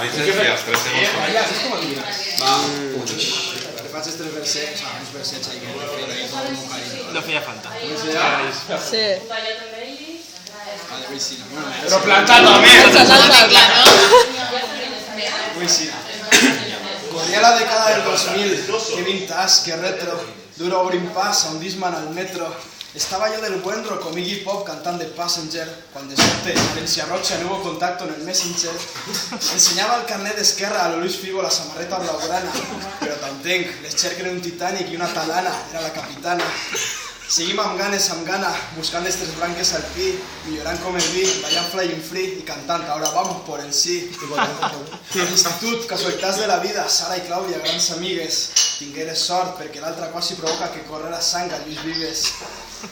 licencias, 3 euros. És com a llibres. Va, te faig els 3 versets, uns versets ahí que me refiero ahí todo el carinyo. No feia falta. Sí. Vale, voy sin amor. Però plantat al Voy sin Corría la década del 2000, qué vintage, qué retro. Duro abrir pass a un Disman al metro. Estaba yo del buen rocomigui pop cantando de Passenger, cuando de suerte Valencia Rocha no hubo contacto en el Messenger. Enseñaba el carnet d'Esquerra a lo Luis Figo la samarreta blaugrana, pero t'entenc, les xerquen un Titanic i una talana, era la capitana. Seguim amb ganes, amb gana, buscant les 3 blanques al pi, millorant com el vi, ballant flying free y cantant, ahora vamos por el sí. A l'institut, casualitats de la vida, Sara i Clàudia, grans amigues, tingueres sort perquè l'altra quasi provoca que correrà sang a Lluís Vives.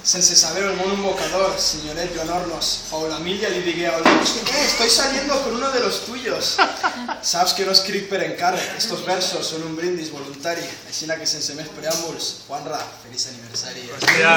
Sense saber el món invocador, señoret Joan Hornos, Paula Milla li digué a Olmos, estoy saliendo con uno de los tuyos. Saps que no escric per encàrrec, estos versos són un brindis voluntari, així que sense més preàmbuls, Juanra, feliç aniversari. Hòstia.